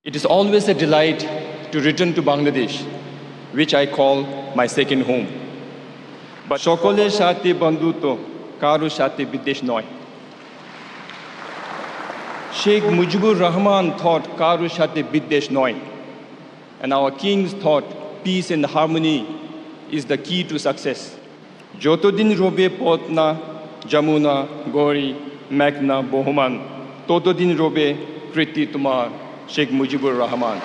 It is always a delight to return to Bangladesh, which I call my second home. But সকলের সাথে বন্ধুত্ব কারোর সাথে বিদ্বেষ নয়। Sheikh Mujibur Rahman thought কারোর সাথে বিদ্বেষ নয়. And our kings thought peace and harmony is the key to success. যতদিন রবে পদ্মা, যমুনা, গৌরী, মেঘনা, বহমান, ততদিন রবে কৃতি তোমার Sheikh Mujibur Rahman.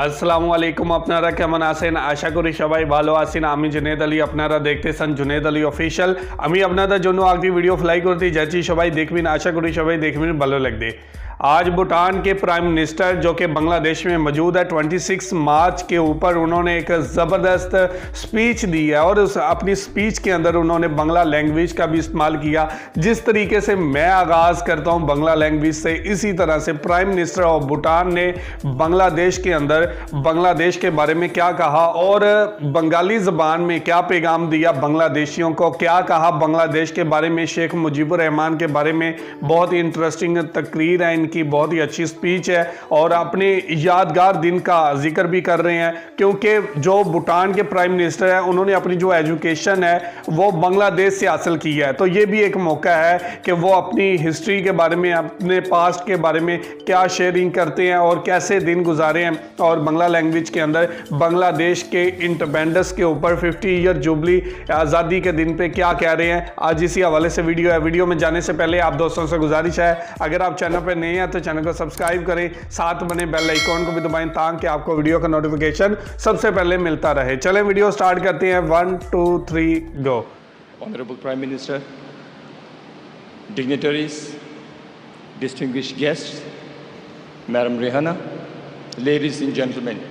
আসসালামু আলাইকুম, আপনারা কেমন আছেন? আশা করি সবাই ভালো আছেন। আমি জুনেদ আলী, আপনারা দেখতেছেন জুনেদ আলী অফিশিয়াল। আমি আপনাদের জন্য আরেকটি ভিডিও ফ্লাই করতে যাচ্ছি, সবাই দেখবেন, আশা করি সবাই দেখবেন, ভালো লাগবে। आज भूटान के प्राइम मिनिस्टर जो कि बांग्लादेश में मौजूद है, 26 मार्च के ऊपर उन्होंने एक ज़बरदस्त स्पीच दी है और उस अपनी स्पीच के अंदर उन्होंने बांग्ला लैंग्वेज का भी इस्तेमाल किया। जिस तरीके से मैं आगाज़ करता हूँ बांग्ला लैंग्वेज से, इसी तरह से प्राइम मिनिस्टर ऑफ भूटान ने बांग्लादेश के अंदर बांग्लादेश के बारे में क्या कहा और बंगाली ज़बान में क्या पैगाम दिया बांग्लादेशियों को, क्या कहा बांग्लादेश के बारे में, शेख मुजीबुर रहमान के बारे में बहुत ही इंटरेस्टिंग तकरीर है की, बहुत ही अच्छी स्पीच है और अपने यादगार दिन का जिक्र भी कर रहे हैं, क्योंकि जो भूटान के प्राइम मिनिस्टर है उन्होंने अपनी जो एजुकेशन है वो बांग्लादेश से हासिल की है। तो ये भी एक मौका है कि वो अपनी हिस्ट्री के बारे में, अपने पास्ट के बारे में क्या शेयरिंग करते हैं और कैसे दिन गुजारे हैं और बांग्ला लैंग्वेज के अंदर बांग्लादेश के इंडिपेंडेंस के ऊपर 50 ईयर जुबली आज़ादी के दिन पे क्या कह रहे हैं। आज इसी हवाले से वीडियो है। वीडियो में जाने से पहले आप दोस्तों से गुजारिश है, अगर आप चैनल पर नए हैं तो चैनल को सब्सक्राइब करें, साथ बने बेल आइकॉन को भी दबाएं ताकि आपको वीडियो का नोटिफिकेशन सबसे पहले मिलता रहे। चलें वीडियो स्टार्ट करते हैं। 1 2 3 गो। Honorable Prime Minister, dignitaries, distinguished guests, Madam Rehana, ladies and gentlemen,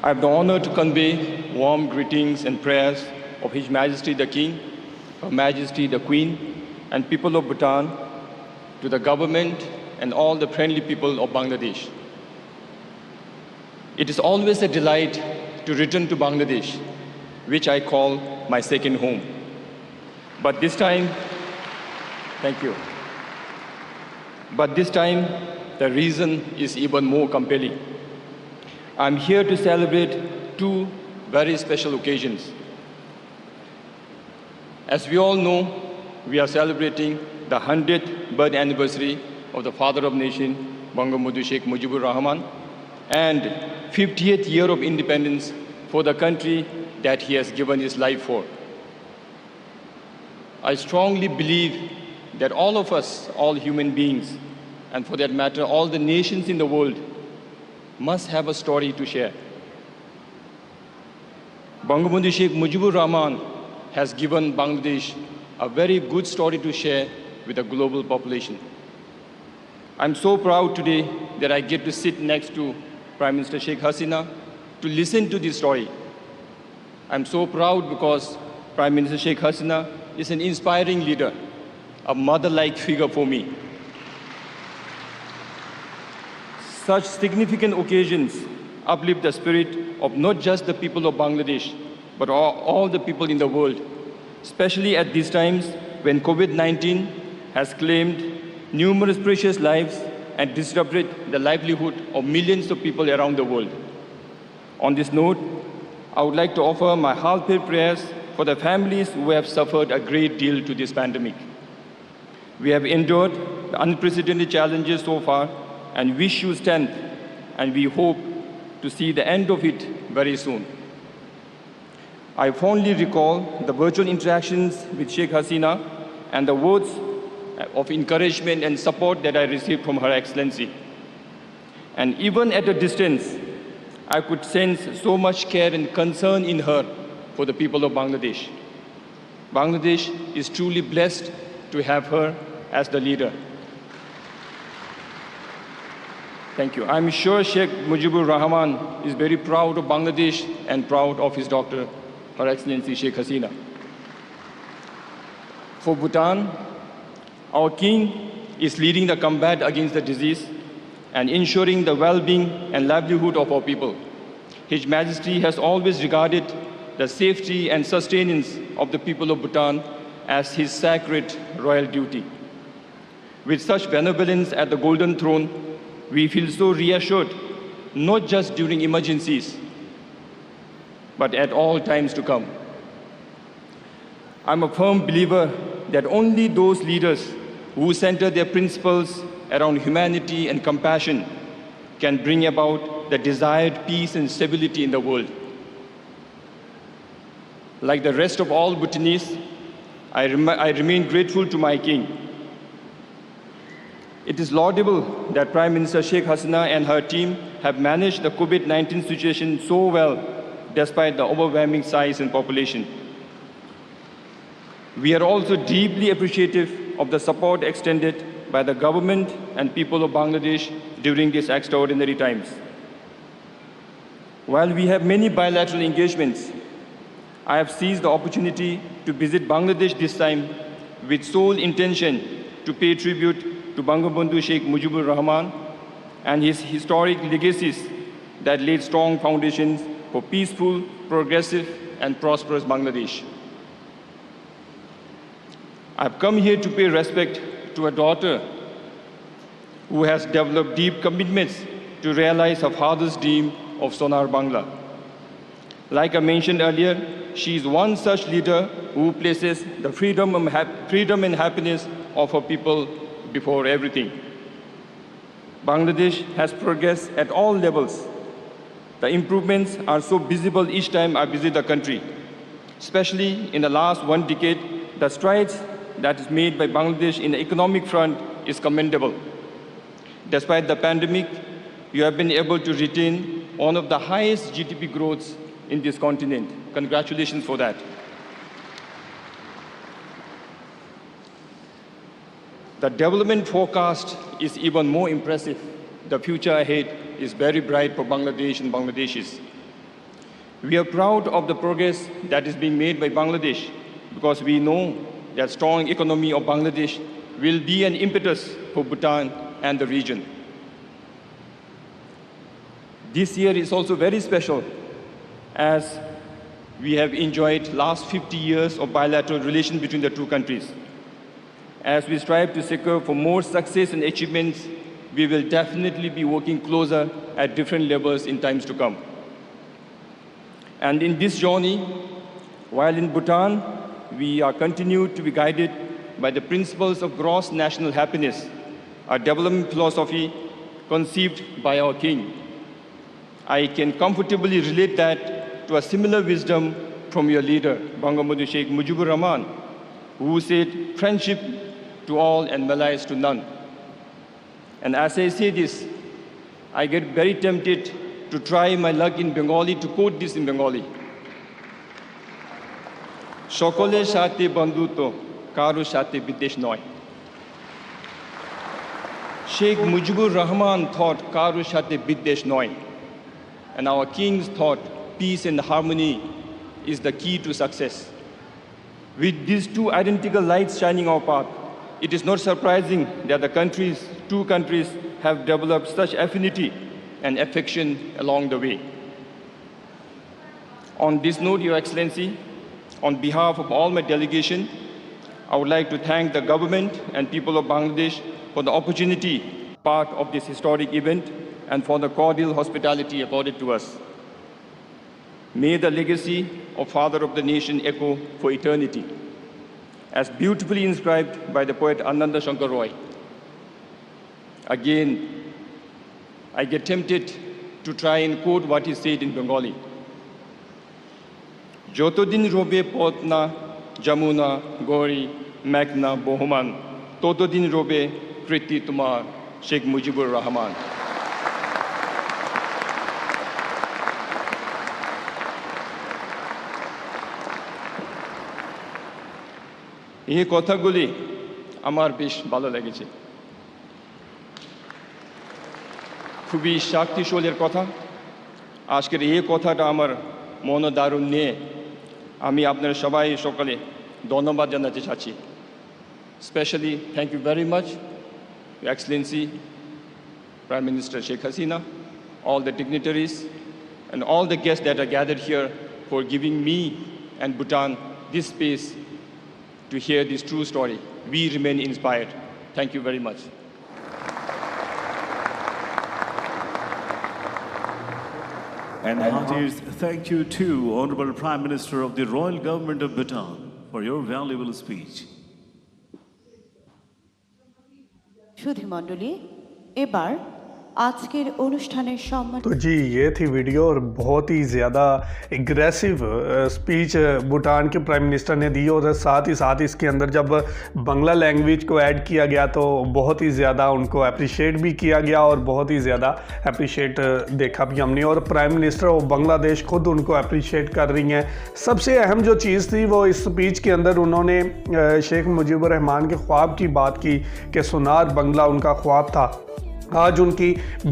I have the honor to convey warm greetings and prayers of His Majesty the King, Her Majesty the Queen, and people of Bhutan to the government and all the friendly people of Bangladesh. It is always a delight to return to Bangladesh, which I call my second home. But this time, thank you. But this time, the reason is even more compelling. I'm here to celebrate two very special occasions. As we all know, we are celebrating the 100th birth anniversary of the father of nation, Bangabandhu Sheikh Mujibur Rahman, and 50th year of independence for the country that he has given his life for. I strongly believe that all of us, all human beings, and for that matter, all the nations in the world, must have a story to share. Bangabandhu Sheikh Mujibur Rahman has given Bangladesh a very good story to share with the global population. I'm so proud today that I get to sit next to Prime Minister Sheikh Hasina to listen to this story. I'm so proud because Prime Minister Sheikh Hasina is an inspiring leader, a mother-like figure for me. Such significant occasions uplift the spirit of not just the people of Bangladesh, but all the people in the world, especially at these times when COVID-19 has claimed numerous precious lives and disrupted the livelihood of millions of people around the world. On this note, I would like to offer my heartfelt prayers for the families who have suffered a great deal to this pandemic. We have endured the unprecedented challenges so far and wish you strength, and we hope to see the end of it very soon. I fondly recall the virtual interactions with Sheikh Hasina and the words of encouragement and support that I received from Her Excellency. And even at a distance, I could sense so much care and concern in her for the people of Bangladesh. Bangladesh is truly blessed to have her as the leader. Thank you. I'm sure Sheikh Mujibur Rahman is very proud of Bangladesh and proud of his daughter, Her Excellency Sheikh Hasina. For Bhutan, our king is leading the combat against the disease and ensuring the well-being and livelihood of our people. His Majesty has always regarded the safety and sustenance of the people of Bhutan as his sacred royal duty. With such benevolence at the Golden Throne, we feel so reassured, not just during emergencies, but at all times to come. I'm a firm believer that only those leaders who center their principles around humanity and compassion can bring about the desired peace and stability in the world. Like the rest of all Bhutanese, I remain grateful to my king. It is laudable that Prime Minister Sheikh Hasina and her team have managed the COVID-19 situation so well despite the overwhelming size and population. We are also deeply appreciative of the support extended by the government and people of Bangladesh during these extraordinary times. While we have many bilateral engagements, I have seized the opportunity to visit Bangladesh this time with sole intention to pay tribute to Bangabandhu Sheikh Mujibur Rahman and his historic legacies that laid strong foundations for peaceful, progressive, and prosperous Bangladesh. I've come here to pay respect to a daughter who has developed deep commitments to realize her father's dream of Sonar Bangla. Like I mentioned earlier, she is one such leader who places the freedom and happiness of her people before everything. Bangladesh has progressed at all levels. The improvements are so visible each time I visit the country. Especially in the last 1 decade, the strides that is made by Bangladesh in the economic front is commendable. Despite the pandemic, you have been able to retain one of the highest GDP growths in this continent. Congratulations for that. The development forecast is even more impressive. The future ahead is very bright for Bangladesh and Bangladeshis. We are proud of the progress that is being made by Bangladesh because we know that strong economy of Bangladesh will be an impetus for Bhutan and the region. This year is also very special as we have enjoyed last 50 years of bilateral relations between the two countries. As we strive to secure for more success and achievements, we will definitely be working closer at different levels in times to come. And in this journey, while in Bhutan, we are continued to be guided by the principles of gross national happiness, a development philosophy conceived by our king. I can comfortably relate that to a similar wisdom from your leader, Bangabandhu Sheikh Mujibur Rahman, who said, friendship to all and malice to none. And as I say this, I get very tempted to try my luck in Bengali to quote this in Bengali. Shokole shate bandhuto, karo shate bidesh noy. Sheikh Mujibur Rahman thought karo shate bidesh noy. And our king's thought, peace and harmony is the key to success. With these two identical lights shining our path, it is not surprising that the two countries have developed such affinity and affection along the way. On this note, Your Excellency, on behalf of all my delegation, I would like to thank the government and people of Bangladesh for the opportunity part of this historic event and for the cordial hospitality accorded to us. May the legacy of Father of the Nation echo for eternity, as beautifully inscribed by the poet Ananda Shankar Roy. Again, I get tempted to try and quote what he said in Bengali. Jotodin robe potna jamuna gori meghna bohoman, totodin robe kriti tumar Sheikh Mujibur Rahman. এই কথাগুলি আমার বেশ ভালো লেগেছে। খুবই শক্তিশালীর কথা। আজকের এই কথাটা আমার মনোদারুণ নিয়ে আমি আপনার সবাই সকালে ধন্যবাদ জানাতে চাচ্ছি। Especially, thank you very much, Your Excellency, Prime Minister Sheikh Hasina, all the dignitaries, and all the guests that are gathered here for giving me and Bhutan this space to hear this true story. We remain inspired. Thank you very much. And heartiest thank you to Honorable Prime Minister of the Royal Government of Bhutan for your valuable speech. সুধী মণ্ডলী, এবার আজকের অনুষ্ঠানের সম্মান तो जी ये थी video और बहुत ही ज़्यादा एग्रेसिव स्पीच भूटान के प्राइम मिनिस्टर ने दी और साथ ही इसके अंदर जब बांग्ला लैंग्वेज को ऐड किया गया तो बहुत ही ज़्यादा उनको अप्रिशिएट भी किया गया और बहुत ही ज़्यादा अप्रिशिएट देखा भी हमने और प्राइम मिनिस्टर ऑफ बांग्लादेश खुद उनको अप्रिशिएट कर रही हैं। सबसे अहम जो चीज़ थी वो इस स्पीच के अंदर उन्होंने शेख मुजीबुर रहमान के ख्वाब की बात की कि सुनार बंगला उनका ख्वाब था। आज उनकी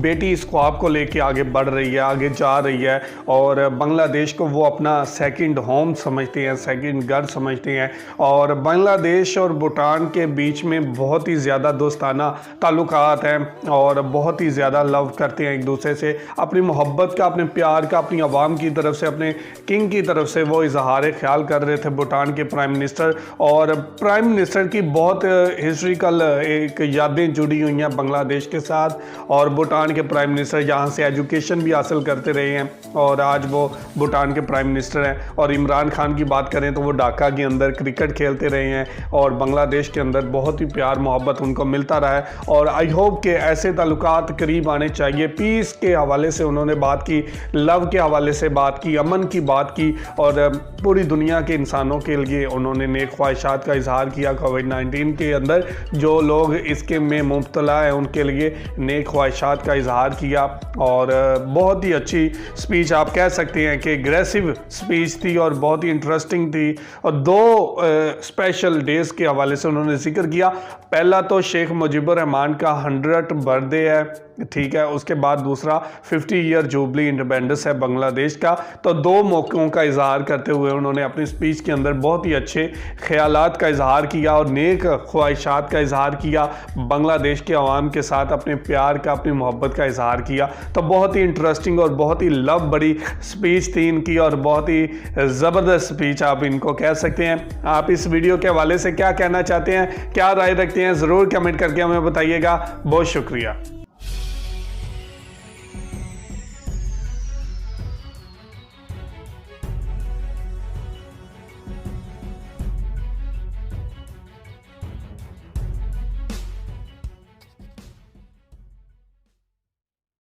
बेटी इस ख्वाब को लेके आगे बढ़ रही है, आगे जा रही है और बांग्लादेश को वो अपना सेकंड होम समझते हैं, सेकंड घर समझते हैं और बांग्लादेश और भूटान के बीच में बहुत ही ज़्यादा दोस्ताना ताल्लुकात हैं और बहुत ही ज़्यादा लव करते हैं एक दूसरे से। अपनी मोहब्बत का, अपने प्यार का अपनी आवाम की तरफ से, अपने किंग की तरफ से वो इजहार ख्याल कर रहे थे भूटान के प्राइम मिनिस्टर। और प्राइम मिनिस्टर की बहुत हिस्ट्रिकल एक यादें जुड़ी हुई हैं बांग्लादेश के साथ और भूटान के प्राइम मिनिस्टर जहां से एजुकेशन भी हासिल करते रहे हैं और आज वो भूटान के प्राइम मिनिस्टर हैं। और इमरान खान की बात करें तो वो ढाका के अंदर क्रिकेट खेलते रहे हैं और बांग्लादेश के अंदर बहुत ही प्यार मोहब्बत उनको मिलता रहा है और आई होप कि ऐसे ताल्लुकात करीब आने चाहिए। पीस के हवाले से उन्होंने बात की, लव के हवाले से बात की, अमन की बात की और पूरी दुनिया के इंसानों के लिए उन्होंने नेक ख्वाहिशात का इजहार किया। कोविड-19 के अंदर जो लोग इसके में मुब्तला हैं उनके लिए नेक ख्वाहिशात का इजहार किया और बहुत ही अच्छी स्पीच आप कह सकते हैं कि एग्रेसिव स्पीच थी और बहुत ही इंटरेस्टिंग थी। और दो स्पेशल डेज़ के हवाले से उन्होंने जिक्र किया। पहला तो शेख मुजीबुर रहमान का 100th बर्थडे है, ठीक है, उसके बाद दूसरा 50 ईयर जुबली इंडिपेंडेंस है बांग्लादेश का। तो दो मौक़ों का इजहार करते हुए उन्होंने अपनी स्पीच के अंदर बहुत ही अच्छे ख्यालात का इजहार किया और नेक ख्वाहिशात का इजहार किया, बांग्लादेश के अवाम के साथ अपने प्यार का, अपनी मोहब्बत का इजहार किया। तो बहुत ही इंटरेस्टिंग और बहुत ही लव बड़ी स्पीच थी इनकी और बहुत ही ज़बरदस्त स्पीच आप इनको कह सकते हैं। आप इस वीडियो के हवाले से क्या कहना चाहते हैं, क्या राय रखते हैं, ज़रूर कमेंट करके हमें बताइएगा। बहुत शुक्रिया।